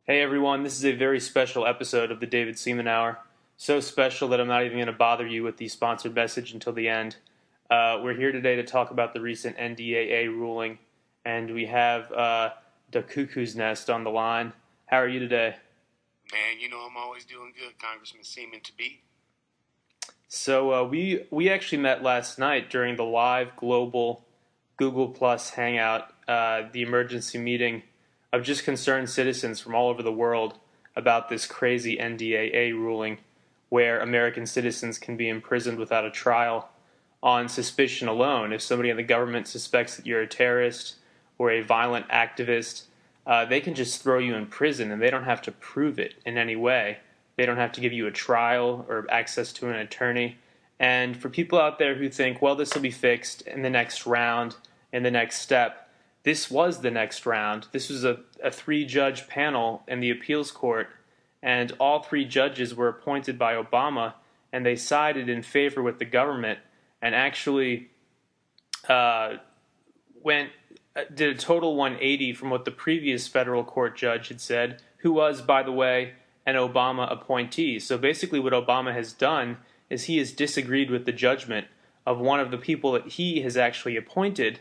Hey everyone, this is a very special episode of the David Seaman Hour. So special that I'm not even going to bother you with the sponsored message until the end. We're here today to talk about the recent NDAA ruling, and we have the Cuckoo's Nest on the line. How are you today? Man, you know I'm always doing good, Congressman Seaman to be. So we actually met last night during the live global Google Plus Hangout, the emergency meeting of just concerned citizens from all over the world about this crazy NDAA ruling where American citizens can be imprisoned without a trial on suspicion alone. If somebody in the government suspects that you're a terrorist or a violent activist, they can just throw you in prison and they don't have to prove it in any way. They don't have to give you a trial or access to an attorney. And for people out there who think, well, this will be fixed in the next round, in the next step, this was the next round. This was a three-judge panel in the appeals court, and all three judges were appointed by Obama, and they sided in favor with the government and actually did a total 180 from what the previous federal court judge had said, who was, by the way, an Obama appointee. So basically what Obama has done is he has disagreed with the judgment of one of the people that he has actually appointed.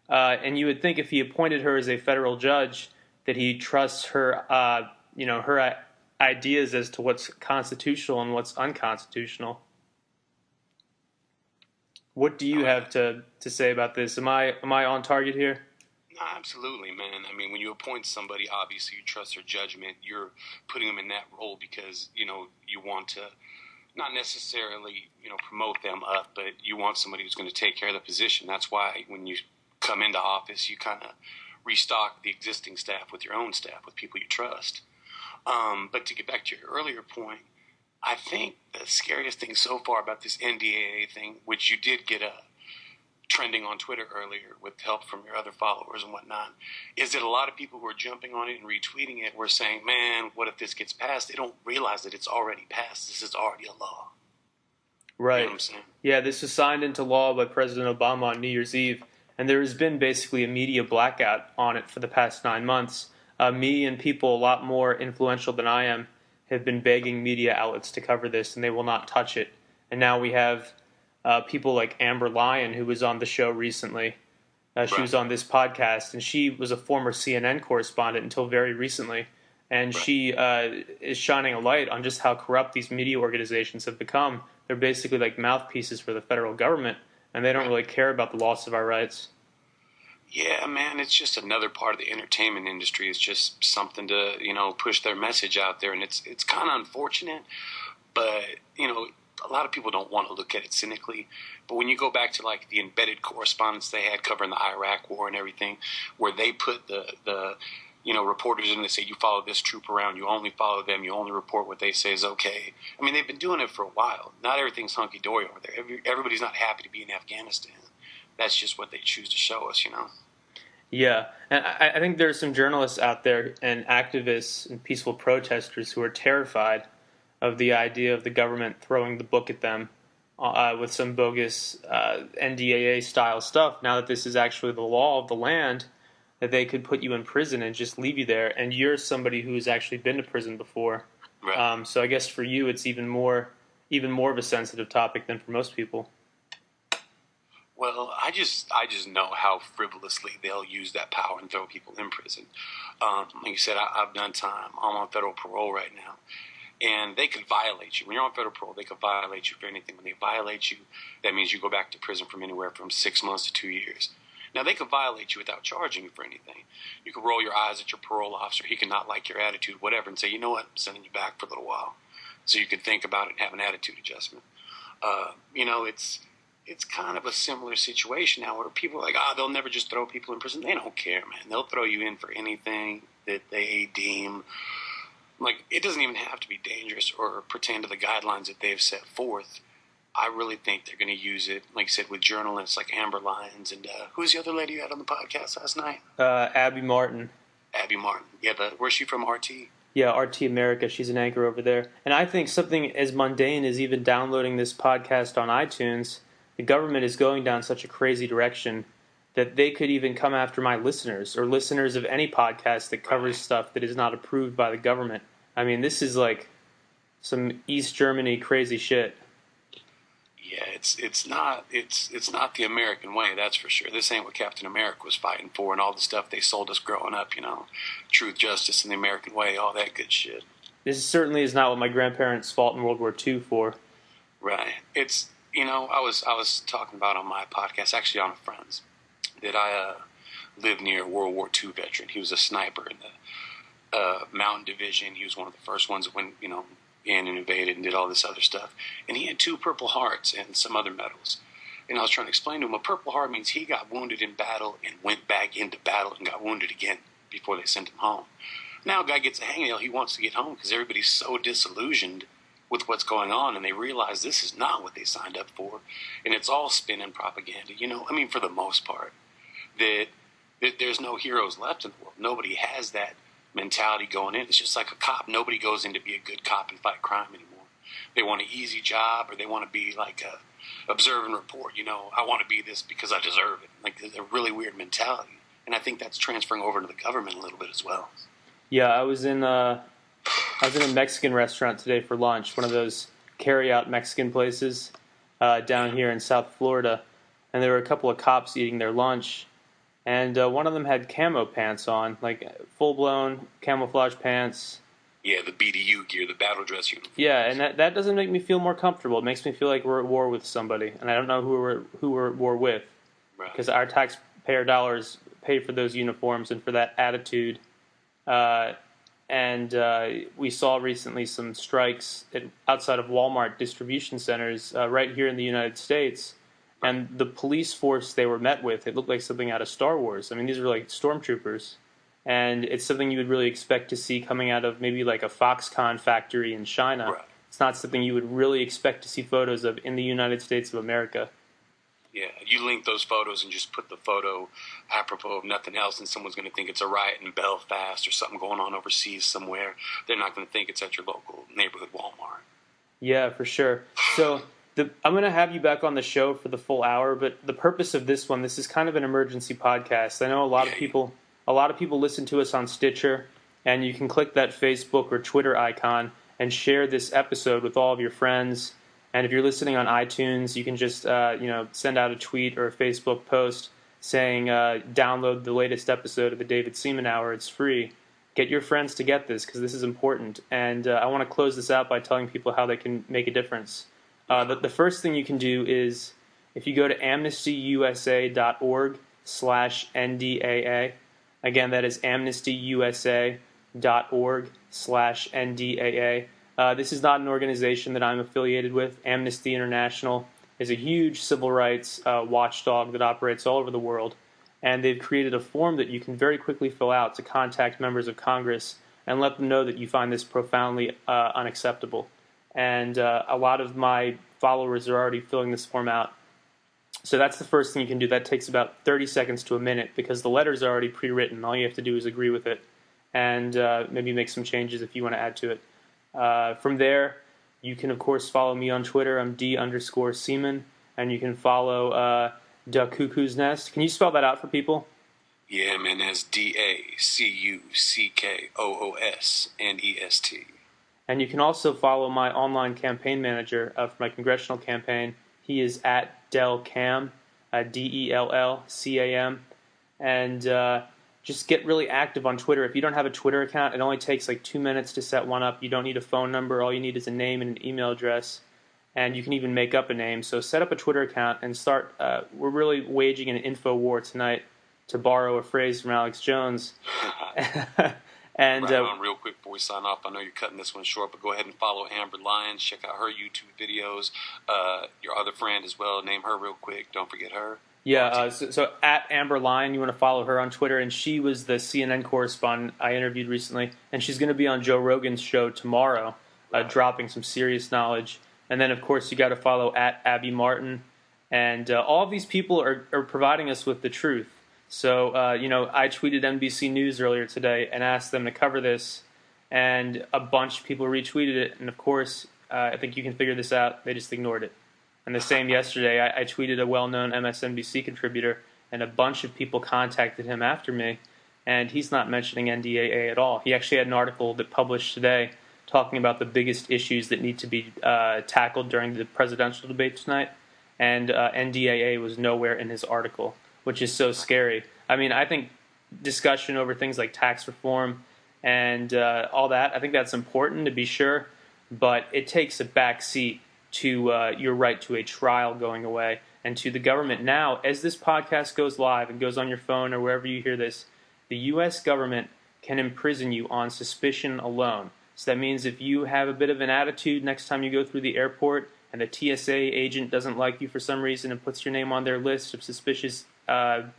And you would think if he appointed her as a federal judge that he trusts her, her ideas as to what's constitutional and what's unconstitutional. What do you have to say about this? Am I on target here? No, absolutely, man. I mean, when you appoint somebody, obviously you trust their judgment. You're putting them in that role because, you want to not necessarily, promote them up, but you want somebody who's going to take care of the position. That's why when you come into office, you kind of restock the existing staff with your own staff, with people you trust. But to get back to your earlier point, I think the scariest thing so far about this NDAA thing, which you did get trending on Twitter earlier with help from your other followers and whatnot, is that a lot of people who are jumping on it and retweeting it were saying, man, what if this gets passed? They don't realize that it's already passed. This is already a law. Right. You know what I'm saying? Yeah, this was signed into law by President Obama on New Year's Eve, and there has been basically a media blackout on it for the past 9 months. Me and people a lot more influential than I am have been begging media outlets to cover this, and they will not touch it. And now we have people like Amber Lyon, who was on the show recently. She was on this podcast, and she was a former CNN correspondent until very recently. And she is shining a light on just how corrupt these media organizations have become. They're basically like mouthpieces for the federal government, and they don't really care about the loss of our rights. Yeah, man, it's just another part of the entertainment industry. It's just something to, push their message out there. And it's kind of unfortunate, but, a lot of people don't want to look at it cynically. But when you go back to, like, the embedded correspondence they had covering the Iraq war and everything, where they put the reporters in, they say, you follow this troop around, you only follow them, you only report what they say is okay. I mean, they've been doing it for a while. Not everything's hunky-dory over there. Everybody's not happy to be in Afghanistan. That's just what they choose to show us, Yeah, and I think there are some journalists out there and activists and peaceful protesters who are terrified of the idea of the government throwing the book at them with some bogus NDAA-style stuff. Now that this is actually the law of the land, that they could put you in prison and just leave you there, and you're somebody who has actually been to prison before. Right. So I guess for you, it's even more of a sensitive topic than for most people. Well, I just know how frivolously they'll use that power and throw people in prison. Like you said, I've done time. I'm on federal parole right now. And they could violate you. When you're on federal parole, they could violate you for anything. When they violate you, that means you go back to prison from anywhere from 6 months to 2 years. Now, they could violate you without charging you for anything. You could roll your eyes at your parole officer. He could not like your attitude, whatever, and say, you know what, I'm sending you back for a little while. So you could think about it and have an attitude adjustment. It's kind of a similar situation now where people are like, they'll never just throw people in prison. They don't care, man. They'll throw you in for anything that they deem. Like, it doesn't even have to be dangerous or pertain to the guidelines that they've set forth. I really think they're going to use it, like I said, with journalists like Amber Lyons and who's the other lady you had on the podcast last night? Abby Martin. Abby Martin. Yeah, where's she from, RT? Yeah, RT America. She's an anchor over there. And I think something as mundane as even downloading this podcast on iTunes, the government is going down such a crazy direction that they could even come after my listeners or listeners of any podcast that covers stuff that is not approved by the government. I mean, this is like some East Germany crazy shit. Yeah, it's not the American way, that's for sure. This ain't what Captain America was fighting for and all the stuff they sold us growing up, truth, justice, and the American way, all that good shit. This certainly is not what my grandparents fought in World War II for. Right. It's I was talking about on my podcast, actually on a friend's, that I lived near a World War II veteran. He was a sniper in the Mountain Division. He was one of the first ones that went in and invaded and did all this other stuff. And he had 2 Purple Hearts and some other medals. And I was trying to explain to him, a Purple Heart means he got wounded in battle and went back into battle and got wounded again before they sent him home. Now a guy gets a hangnail, he wants to get home because everybody's so disillusioned with what's going on, and they realize this is not what they signed up for. And it's all spin and propaganda, for the most part. That there's no heroes left in the world. Nobody has that mentality going in. It's just like a cop. Nobody goes in to be a good cop and fight crime anymore. They want an easy job, or they want to be like a observe and report. I want to be this because I deserve it. Like, it's a really weird mentality, and I think that's transferring over to the government a little bit as well. Yeah, I was in a Mexican restaurant today for lunch, one of those carry-out Mexican places down here in South Florida, and there were a couple of cops eating their lunch. And one of them had camo pants on, like full-blown camouflage pants. Yeah, the BDU gear, the battle dress uniform. Yeah, and that doesn't make me feel more comfortable. It makes me feel like we're at war with somebody, and I don't know who we're at war with, because our taxpayer dollars pay for those uniforms and for that attitude. And we saw recently some strikes outside of Walmart distribution centers right here in the United States. And the police force they were met with, it looked like something out of Star Wars. I mean, these are like stormtroopers. And it's something you would really expect to see coming out of maybe like a Foxconn factory in China. Right. It's not something you would really expect to see photos of in the United States of America. Yeah, you link those photos and just put the photo apropos of nothing else, and someone's going to think it's a riot in Belfast or something going on overseas somewhere. They're not going to think it's at your local neighborhood Walmart. Yeah, for sure. So I'm going to have you back on the show for the full hour, but the purpose of this is kind of an emergency podcast. I know a lot of people listen to us on Stitcher, and you can click that Facebook or Twitter icon and share this episode with all of your friends. And if you're listening on iTunes, you can just send out a tweet or a Facebook post saying download the latest episode of the David Seaman Hour. It's free. Get your friends to get this because this is important. And I want to close this out by telling people how they can make a difference. The first thing you can do is if you go to amnestyusa.org/NDAA. Again, that is amnestyusa.org/NDAA. This is not an organization that I'm affiliated with. Amnesty International is a huge civil rights watchdog that operates all over the world. And they've created a form that you can very quickly fill out to contact members of Congress and let them know that you find this profoundly unacceptable. And a lot of my followers are already filling this form out. So that's the first thing you can do. That takes about 30 seconds to a minute because the letters are already pre-written. All you have to do is agree with it and maybe make some changes if you want to add to it. From there, you can, of course, follow me on Twitter. I'm D_Seaman. And you can follow Da Cuckoo's Nest. Can you spell that out for people? Yeah, man, that's DACUCKOOSNEST. And you can also follow my online campaign manager for my congressional campaign. He is at DellCam, DELLCAM. And just get really active on Twitter. If you don't have a Twitter account, it only takes like 2 minutes to set one up. You don't need a phone number. All you need is a name and an email address. And you can even make up a name. So set up a Twitter account and start. We're really waging an info war tonight, to borrow a phrase from Alex Jones. And right on, real quick before we sign off, I know you're cutting this one short, but go ahead and follow Amber Lyons. Check out her YouTube videos. Your other friend as well. Name her real quick. Don't forget her. Yeah, so at Amber Lyon, you want to follow her on Twitter, and she was the CNN correspondent I interviewed recently, and she's going to be on Joe Rogan's show tomorrow, dropping some serious knowledge. And then, of course, you got to follow at Abby Martin, and all of these people are providing us with the truth. So, I tweeted NBC News earlier today and asked them to cover this, and a bunch of people retweeted it, and of course, I think you can figure this out, they just ignored it. And the same yesterday, I tweeted a well-known MSNBC contributor, and a bunch of people contacted him after me, and he's not mentioning NDAA at all. He actually had an article that published today talking about the biggest issues that need to be tackled during the presidential debate tonight, and NDAA was nowhere in his article, which is so scary. I mean, I think discussion over things like tax reform and all that, I think that's important to be sure, but it takes a back seat to your right to a trial going away, and to the government now. As this podcast goes live and goes on your phone or wherever you hear this, the U.S. government can imprison you on suspicion alone. So that means if you have a bit of an attitude next time you go through the airport and the TSA agent doesn't like you for some reason and puts your name on their list of suspicious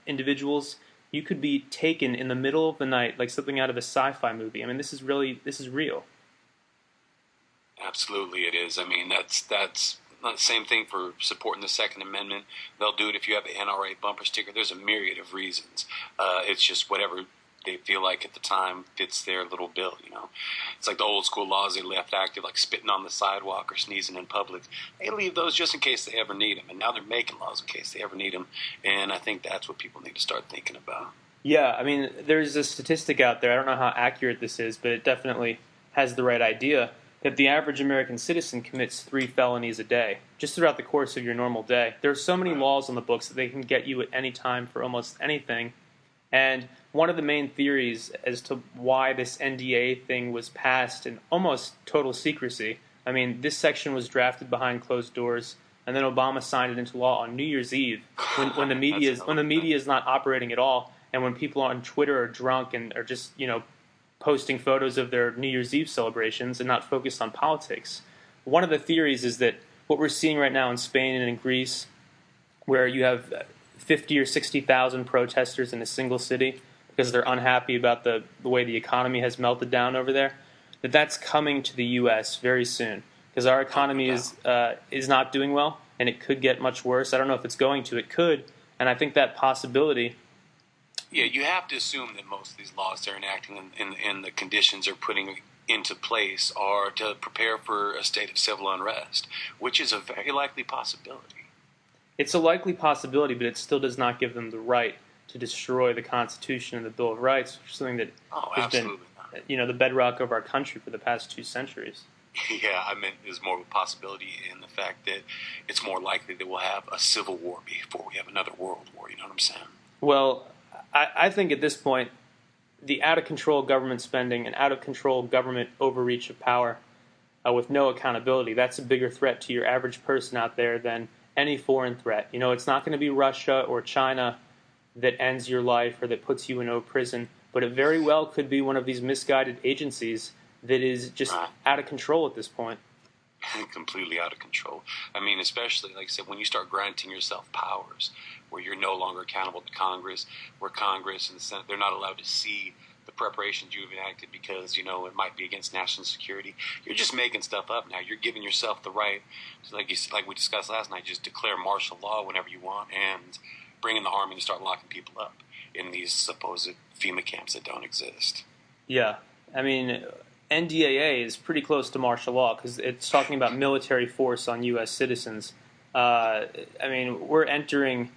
individuals, you could be taken in the middle of the night like something out of a sci-fi movie. I mean, this is real. Absolutely, it is. I mean, that's not the same thing for supporting the Second Amendment. They'll do it if you have an NRA bumper sticker. There's a myriad of reasons. It's just whatever they feel like at the time fits their little bill, you know. It's like the old school laws they left active, like spitting on the sidewalk or sneezing in public. They leave those just in case they ever need them, and now they're making laws in case they ever need them, and I think that's what people need to start thinking about. Yeah, I mean, there's a statistic out there, I don't know how accurate this is, but it definitely has the right idea, that the average American citizen commits 3 felonies a day, just throughout the course of your normal day. There are so many laws on the books that they can get you at any time for almost anything. And one of the main theories as to why this NDAA thing was passed in almost total secrecy, I mean, this section was drafted behind closed doors, and then Obama signed it into law on New Year's Eve, when the media is not operating at all, and when people on Twitter are drunk and are just, you know, posting photos of their New Year's Eve celebrations and not focused on politics. One of the theories is that what we're seeing right now in Spain and in Greece, where you have 50 or 60,000 protesters in a single city because they're unhappy about the way the economy has melted down over there, that's coming to the U.S. very soon, because our economy is not doing well, and it could get much worse. I don't know if it's going to. It could, and I think that possibility. Yeah, you have to assume that most of these laws they're enacting and the conditions they're putting into place are to prepare for a state of civil unrest, which is a very likely possibility. It's a likely possibility, but it still does not give them the right to destroy the Constitution and the Bill of Rights, which is something that has been, you know, the bedrock of our country for the past 2 centuries. Yeah, I meant there's more of a possibility in the fact that it's more likely that we'll have a civil war before we have another world war. You know what I'm saying? Well, I think at this point, the out-of-control government spending and out-of-control government overreach of power with no accountability, that's a bigger threat to your average person out there than any foreign threat. You know, it's not going to be Russia or China that ends your life or that puts you in a prison, but it very well could be one of these misguided agencies that is just out of control at this point. Completely out of control. I mean, especially, like I said, when you start granting yourself powers where you're no longer accountable to Congress, where Congress and the Senate, they're not allowed to see the preparations you've enacted because, you know, it might be against national security. You're just making stuff up now. You're giving yourself the right to, like we discussed last night, just declare martial law whenever you want and bring in the army and start locking people up in these supposed FEMA camps that don't exist. Yeah. I mean, NDAA is pretty close to martial law because it's talking about military force on U.S. citizens. I mean, we're entering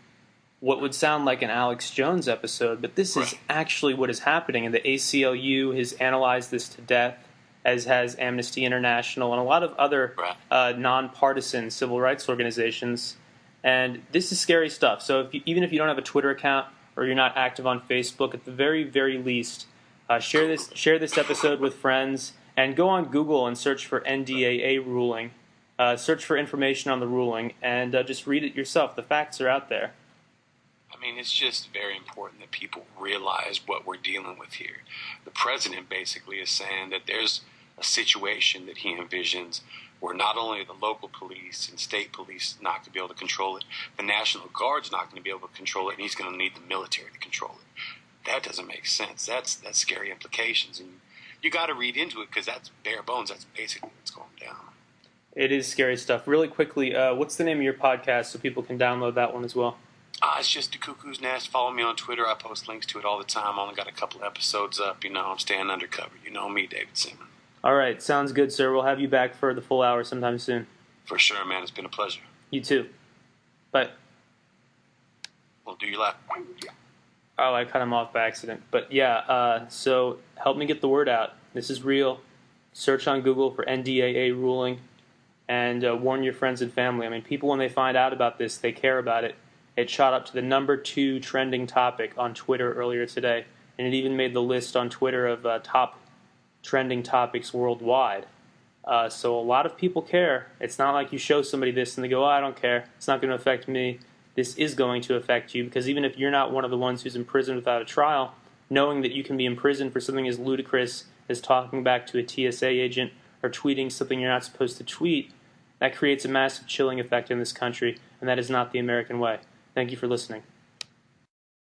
what would sound like an Alex Jones episode, but this is actually what is happening, and the ACLU has analyzed this to death, as has Amnesty International and a lot of other nonpartisan civil rights organizations. And this is scary stuff. So even if you don't have a Twitter account or you're not active on Facebook, at the very, very least, share this episode with friends, and go on Google and search for NDAA ruling. Search for information on the ruling, and just read it yourself. The facts are out there. I mean, it's just very important that people realize what we're dealing with here. The president basically is saying that there's a situation that he envisions where not only are the local police and state police not going to be able to control it, the National Guard's not going to be able to control it, and he's going to need the military to control it. That doesn't make sense. That's scary implications, and you got to read into it because that's bare bones. That's basically what's going down. It is scary stuff. Really quickly, what's the name of your podcast so people can download that one as well? It's just The Cuckoo's Nest. Follow me on Twitter. I post links to it all the time. I only got a couple episodes up. You know, I'm staying undercover. You know me, David Seaman. All right. Sounds good, sir. We'll have you back for the full hour sometime soon. For sure, man. It's been a pleasure. You too. Bye. Well, do you laugh? Oh, I cut him off by accident. But yeah, so help me get the word out. This is real. Search on Google for NDAA ruling and warn your friends and family. I mean, people, when they find out about this, they care about it. It shot up to the #2 trending topic on Twitter earlier today, and it even made the list on Twitter of top trending topics worldwide. So a lot of people care. It's not like you show somebody this and they go, oh, I don't care. It's not going to affect me. This is going to affect you, because even if you're not one of the ones who's in prison without a trial, knowing that you can be in prison for something as ludicrous as talking back to a TSA agent or tweeting something you're not supposed to tweet, that creates a massive chilling effect in this country, and that is not the American way. Thank you for listening.